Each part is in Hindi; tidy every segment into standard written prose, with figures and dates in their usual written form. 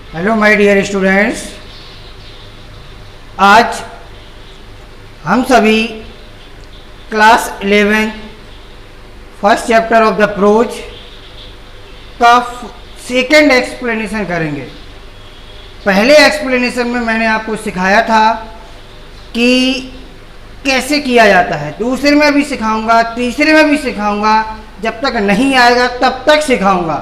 हेलो माय डियर स्टूडेंट्स, आज हम सभी class 11 first chapter of the prose का सेकंड एक्सप्लेनेशन करेंगे। पहले एक्सप्लेनेशन में मैंने आपको सिखाया था कि कैसे किया जाता है, दूसरे में भी सिखाऊंगा, तीसरे में भी सिखाऊंगा, जब तक नहीं आएगा तब तक सिखाऊंगा।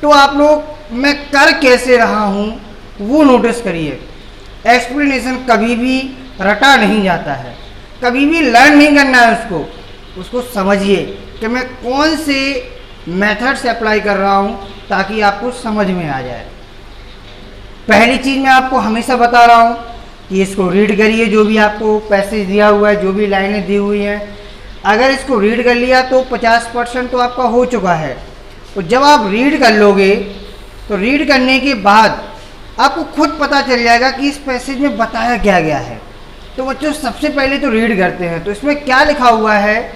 तो आप लोग मैं कर कैसे रहा हूँ वो नोटिस करिए। एक्सप्लेनेशन कभी भी रटा नहीं जाता है, कभी भी लर्न नहीं करना है उसको समझिए कि मैं कौन से मेथड से अप्लाई कर रहा हूँ ताकि आपको समझ में आ जाए। पहली चीज़ मैं आपको हमेशा बता रहा हूँ कि इसको रीड करिए, जो भी आपको पैसेज दिया हुआ है, जो भी लाइनें दी हुई हैं, अगर इसको रीड कर लिया तो 50% तो आपका हो चुका है। तो जब आप रीड कर लोगे तो रीड करने के बाद आपको खुद पता चल जाएगा कि इस पैसेज में बताया क्या गया है। तो बच्चों सबसे पहले तो रीड करते हैं। तो इसमें क्या लिखा हुआ है,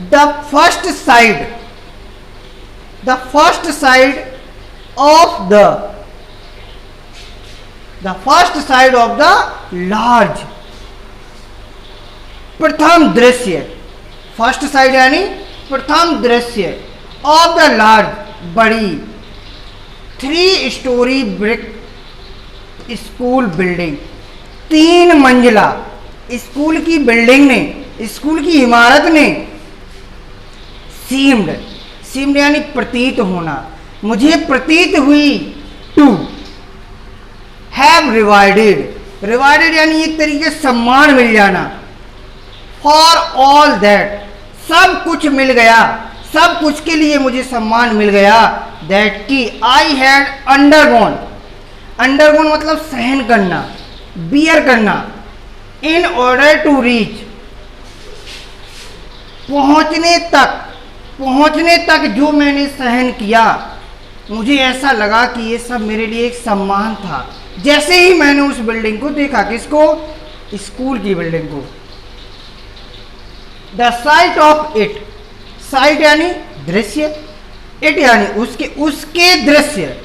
the first sight of the large, प्रथम दृश्य, फर्स्ट साइड यानी प्रथम दृश्य ऑफ द लार्ज, बड़ी 3 स्टोरी ब्रिक स्कूल बिल्डिंग, 3 मंजिला स्कूल की बिल्डिंग ने, स्कूल की इमारत ने, सीम्ड यानी प्रतीत होना, मुझे प्रतीत हुई, टू हैव रिवार्डेड यानी एक तरीके से सम्मान मिल जाना, फॉर ऑल दैट सब कुछ मिल गया, सब कुछ के लिए मुझे सम्मान मिल गया, दैट की आई हैड अंडरगोन मतलब सहन करना, बियर करना, इन ऑर्डर टू रीच पहुंचने तक जो मैंने सहन किया, मुझे ऐसा लगा कि ये सब मेरे लिए एक सम्मान था। जैसे ही मैंने उस बिल्डिंग को देखा, किसको, स्कूल की बिल्डिंग को, the sight of it, site यानी दृश्य, इट यानी उसके दृश्य,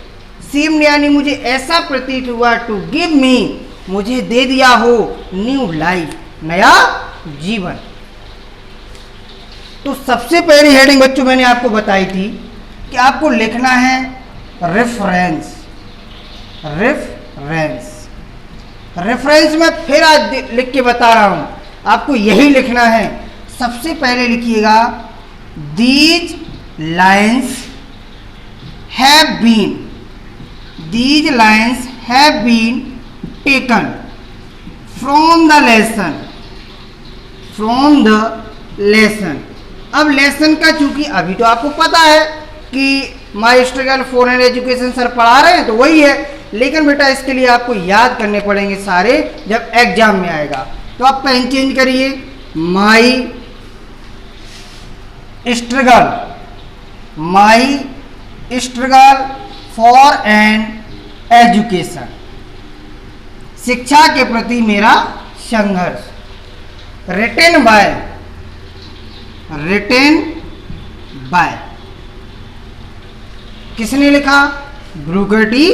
सीम्ड यानी मुझे ऐसा प्रतीत हुआ, टू गिव मी मुझे दे दिया हो, न्यू लाइफ नया जीवन। तो सबसे पहली हेडिंग बच्चों मैंने आपको बताई थी कि आपको लिखना है रेफरेंस में फिर आज लिख के बता रहा हूं, आपको यही लिखना है। सबसे पहले लिखिएगा, these lines have been taken from the lesson। अब लेसन का चूंकि अभी तो आपको पता है कि माई struggle for an education sir पढ़ा रहे हैं तो वही है, लेकिन बेटा इसके लिए आपको याद करने पड़ेंगे सारे जब एग्जाम में आएगा। तो आप पेन चेंज करिए, माई स्ट्रगल फॉर एन एजुकेशन, शिक्षा के प्रति मेरा संघर्ष, रिटेन बाय किसने लिखा, ब्रूकर टी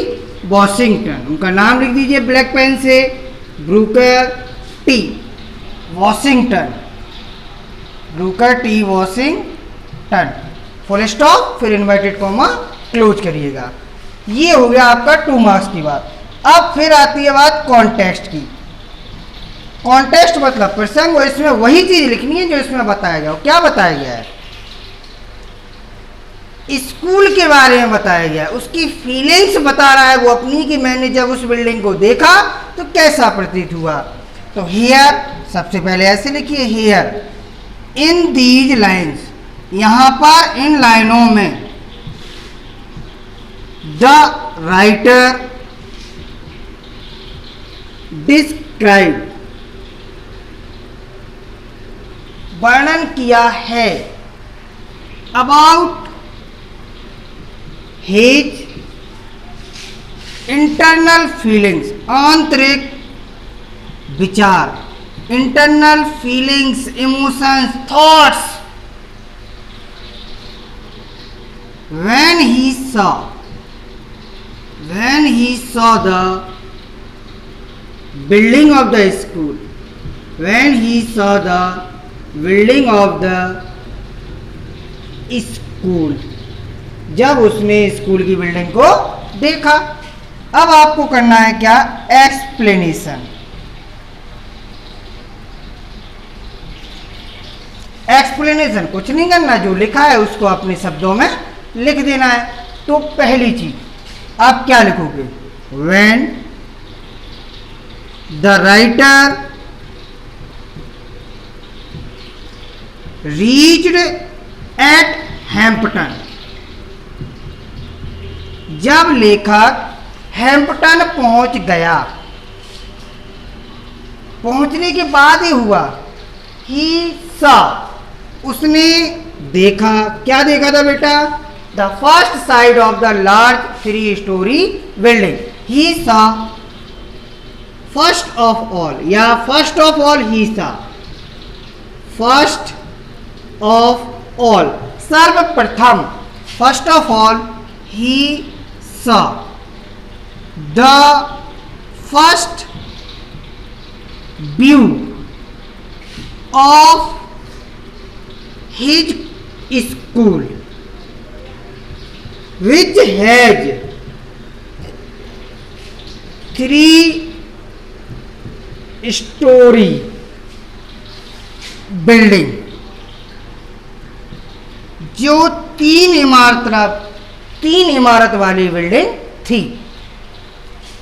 वॉशिंगटन, उनका नाम लिख दीजिए ब्लैक पेन से, Brooker T Washington, full stop, फिर इन्वर्टेड कॉमा क्लोज करिएगा। ये हो गया आपका 2 मार्क्स की बात। अब फिर आती है बात कॉन्टेक्स्ट की। कॉन्टेक्स्ट मतलब प्रसंग, और इसमें वही चीज लिखनी है जो इसमें बताया गया। क्या बताया गया है, स्कूल के बारे में बताया गया है, उसकी फीलिंग्स बता रहा है वो अपनी, कि मैंने जब उस बिल्डिंग को देखा तो कैसा प्रतीत हुआ। तो हियर सबसे पहले ऐसे लिखिए, हियर इन दीज लाइन्स, यहां पर इन लाइनों में, द राइटर डिस्क्राइब वर्णन किया है, अबाउट हिज इंटरनल फीलिंग्स, आंतरिक विचार, internal feelings, emotions, thoughts, when he saw when he saw the building of the school, when he saw the building of the school, जब उसने स्कूल की बिल्डिंग को देखा। अब आपको करना है क्या, एक्सप्लेनेशन। एक्सप्लेनेशन कुछ नहीं करना, जो लिखा है उसको अपने शब्दों में लिख देना है। तो पहली चीज आप क्या लिखोगे, when the writer reached eight Hampton, जब लेखक हैम्पटन पहुंच गया, पहुंचने के बाद ही हुआ, ही सा, उसने देखा, क्या देखा था बेटा, the first sight of the large 3 storey building. He saw first of all, या first of all he saw, first of all, सर्वप्रथम, first of all he saw the first view of his school which has 3-story building, जो 3 इमारत वाली बिल्डिंग थी,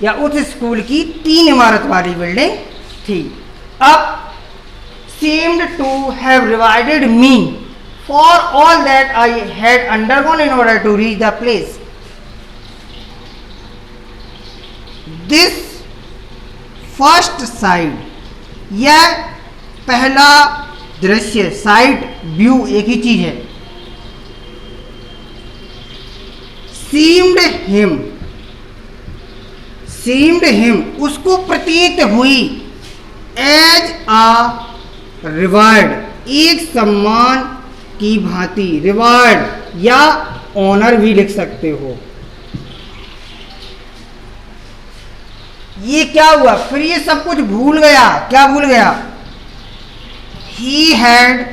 या उस स्कूल की 3 इमारत वाली बिल्डिंग थी। अब seemed to have rewarded me for all that I had undergone in order to reach the place. This first sight, यह पहला दृश्य, साइट, व्यू एक ही चीज है। seemed him, उसको प्रतीत हुई, as a रिवार्ड, एक सम्मान की भांति, रिवार्ड या ऑनर भी लिख सकते हो। ये क्या हुआ, फिर ये सब कुछ भूल गया, क्या भूल गया, he had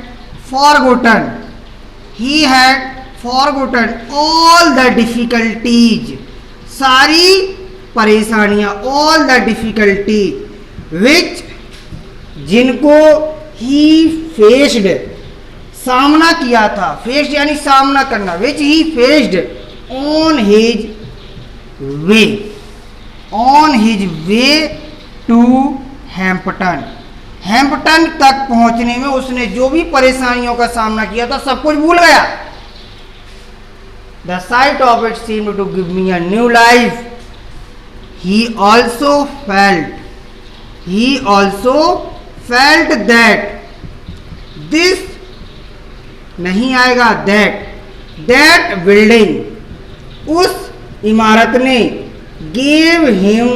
forgotten all the difficulties, सारी परेशानियां, all the difficulties which, जिनको ही फेस्ड, सामना किया था, फेस्ड यानी सामना करना, which he faced on his way to Hampton, Hampton तक पहुंचने में उसने जो भी परेशानियों का सामना किया था सब कुछ भूल गया। The sight of it seemed to give me a new life. He also felt that this, नहीं आएगा, that building, उस इमारत ने gave him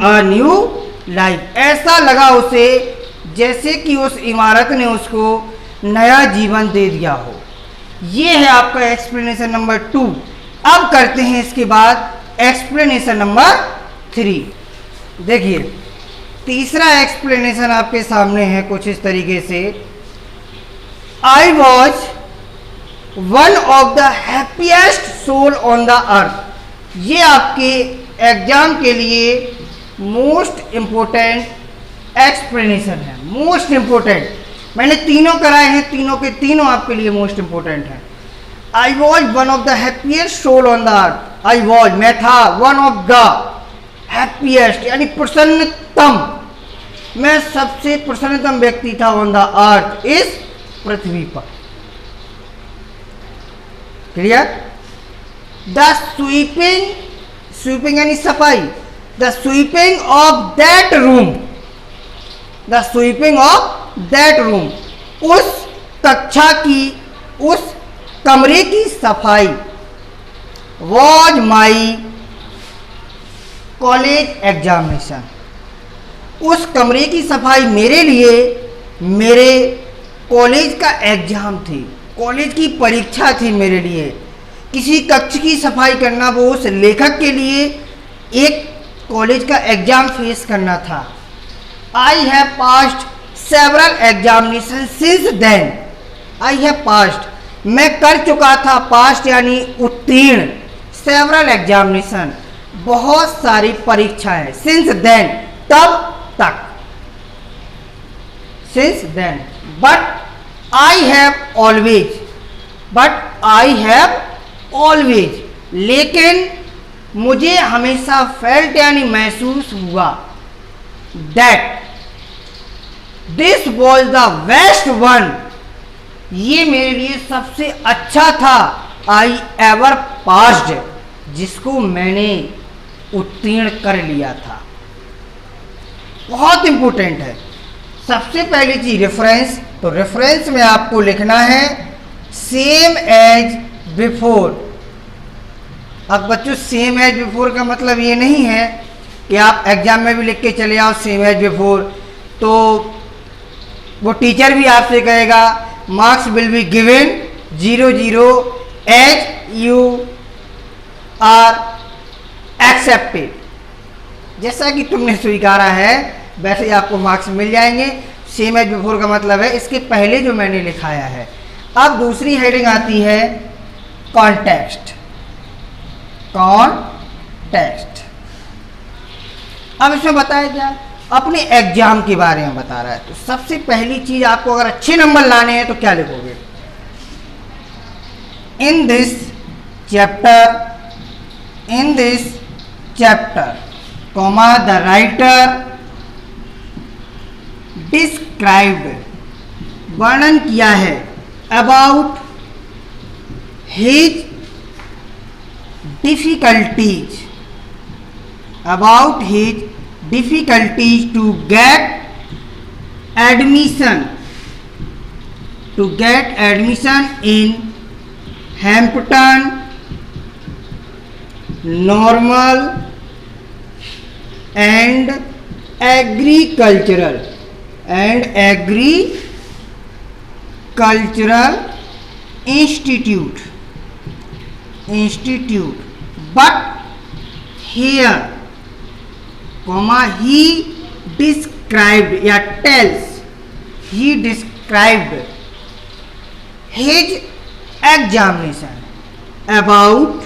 a new life, ऐसा लगा उसे जैसे कि उस इमारत ने उसको नया जीवन दे दिया हो। ये है आपका एक्सप्लेनेशन नंबर 2। अब करते हैं इसके बाद एक्सप्लेनेशन नंबर 3। देखिए तीसरा एक्सप्लेनेशन आपके सामने है कुछ इस तरीके से, I was one of the happiest soul on the earth. ये आपके एग्जाम के लिए मोस्ट इम्पोर्टेंट एक्सप्लेनेशन है, मोस्ट इम्पोर्टेंट। मैंने तीनों कराए हैं, तीनों के तीनों आपके लिए मोस्ट इंपोर्टेंट है। I was one of the happiest soul on the earth. I was, मैं था, वन ऑफ द हैप्पीएस्ट यानी प्रसन्नतम, मैं सबसे प्रसन्नतम व्यक्ति था ऑन द अर्थ, इस पृथ्वी पर। क्लियर? द स्वीपिंग यानी सफाई, the sweeping of that room, the sweeping of that room, उस कक्षा की, उस कमरे की सफाई, वॉज माई कॉलेज एग्जामिनेशन, उस कमरे की सफाई मेरे लिए मेरे कॉलेज का एग्जाम थी, कॉलेज की परीक्षा थी मेरे लिए। किसी कक्ष की सफाई करना वो उस लेखक के लिए एक कॉलेज का एग्जाम फेस करना था। I have passed several examination since then. I have passed, मैं कर चुका था, पास्ट यानी उत्तीर्ण, सेवरल एग्जामिनेशन, बहुत सारी परीक्षाएं, सिंस देन, तब तक, since then, but I have always, but I have always, लेकिन मुझे हमेशा फेल्ट यानी महसूस हुआ, that this was the best one, ये मेरे लिए सबसे अच्छा था, आई एवर पास्ड, जिसको मैंने उत्तीर्ण कर लिया था। बहुत इंपॉर्टेंट है। सबसे पहली चीज रेफरेंस, तो रेफरेंस में आपको लिखना है सेम एज बिफोर। अब बच्चों सेम एज बिफोर का मतलब ये नहीं है कि आप एग्जाम में भी लिख के चले आओ सेम एज बिफोर, तो वो टीचर भी आपसे कहेगा marks will be given 00 as you are accepted, जैसा कि तुमने स्वीकारा है वैसे ही आपको मार्क्स मिल जाएंगे। सेम एज बिफोर का मतलब है इसके पहले जो मैंने लिखाया है। अब दूसरी हेडिंग आती है कॉन्टेक्स्ट, कॉन्टेक्स्ट। अब इसमें बताया क्या, अपने एग्जाम के बारे में बता रहा है। तो सबसे पहली चीज आपको अगर अच्छे नंबर लाने हैं तो क्या लिखोगे, in this chapter, in this chapter, comma the writer described, वर्णन किया है, about his difficulties, about his difficulties to get admission, to get admission in Hampton Normal and Agricultural Institute, but here, comma, he described या tells, he described his examination, about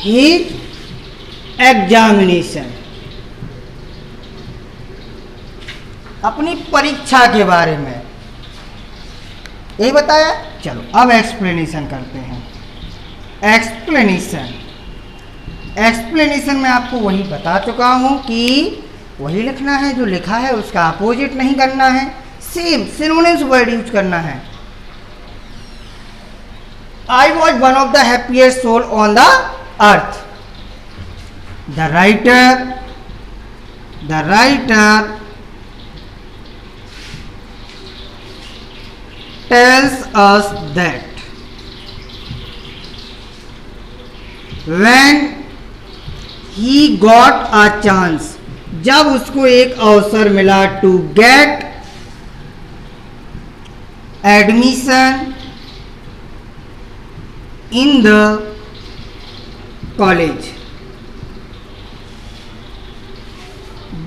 his examination, अपनी परीक्षा के बारे में यही बताया। चलो अब एक्सप्लेनेशन करते हैं। एक्सप्लेनेशन, एक्सप्लेनेशन में आपको वही बता चुका हूं कि वही लिखना है जो लिखा है, उसका अपोजिट नहीं करना है, सेम सिनोनिम्स वर्ड यूज करना है। I was one of the happiest soul on the earth. The writer tells us that when he got a chance, जब उसको एक अवसर मिला, to get admission in the college,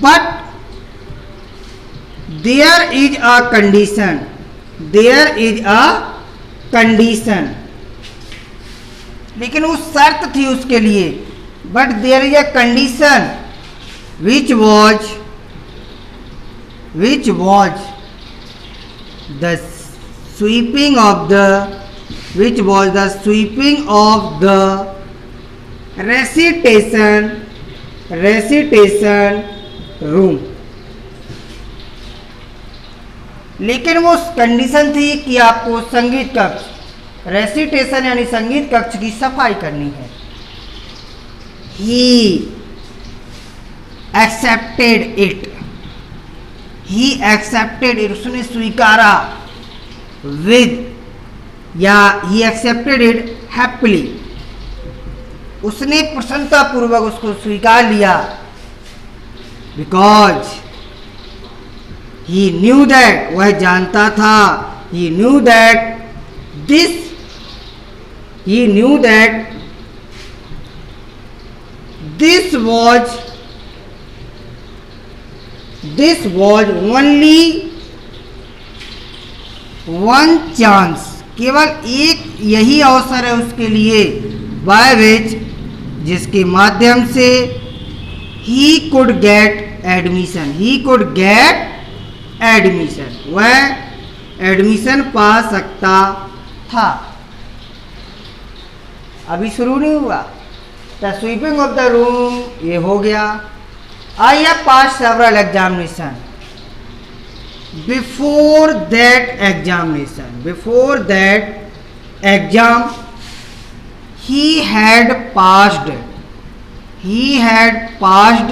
but there is a condition, there is a condition, लेकिन उस शर्त थी उसके लिए, but there is a condition which was the sweeping of the recitation room। लेकिन वो कंडीशन थी कि आपको संगीत कक्ष, रेसिटेशन यानी संगीत कक्ष की सफाई करनी है। He accepted it, उसने स्वीकारा, with या he accepted it happily, उसने प्रसन्नता पूर्वक उसको स्वीकार लिया। बिकॉज ही न्यू दैट, वह जानता था, he knew that this was only one chance, केवल एक यही अवसर है उसके लिए, बाय विच, जिसके माध्यम से ही कुड गेट एडमिशन, वह एडमिशन पा सकता था। अभी शुरू नहीं हुआ, the sweeping of the room ये हो गया। I have pass several examination, before that exam he had passed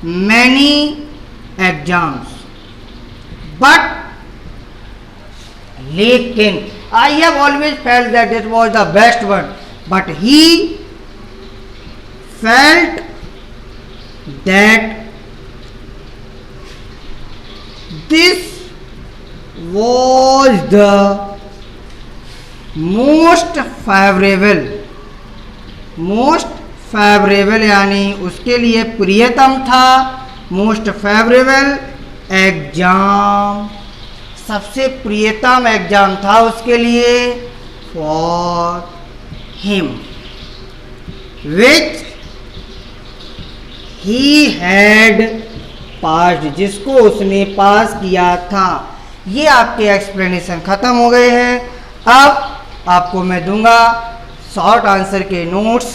many exams, but लेकिन I have always felt that it was the best one, but he felt that this was the most favorable यानी उसके लिए प्रियतम था, मोस्ट फेवरेबल एग्जाम, सबसे प्रियतम एग्जाम था उसके लिए, for him, which he had passed, जिसको उसने पास किया था। ये आपके एक्सप्लेनेशन खत्म हो गए हैं। अब आपको मैं दूंगा शॉर्ट आंसर के नोट्स,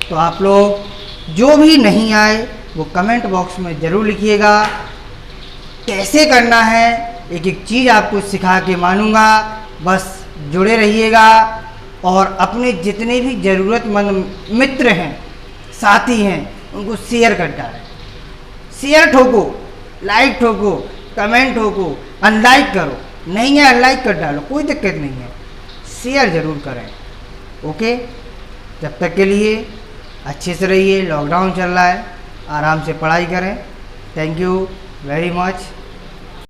तो आप लोग जो भी नहीं आए वो कमेंट बॉक्स में ज़रूर लिखिएगा। कैसे करना है एक एक चीज़ आपको सिखा के मानूंगा, बस जुड़े रहिएगा और अपने जितने भी ज़रूरतमंद मित्र हैं, साथी हैं, उनको शेयर कर डालें। शेयर ठोको, लाइक ठोको, कमेंट ठोको, अनलाइक करो, नहीं है अनलाइक कर डालो, कोई दिक्कत नहीं है, शेयर ज़रूर करें। ओके, जब तक के लिए अच्छे से रहिए। लॉकडाउन चल रहा है, आराम से पढ़ाई करें। Thank you very much.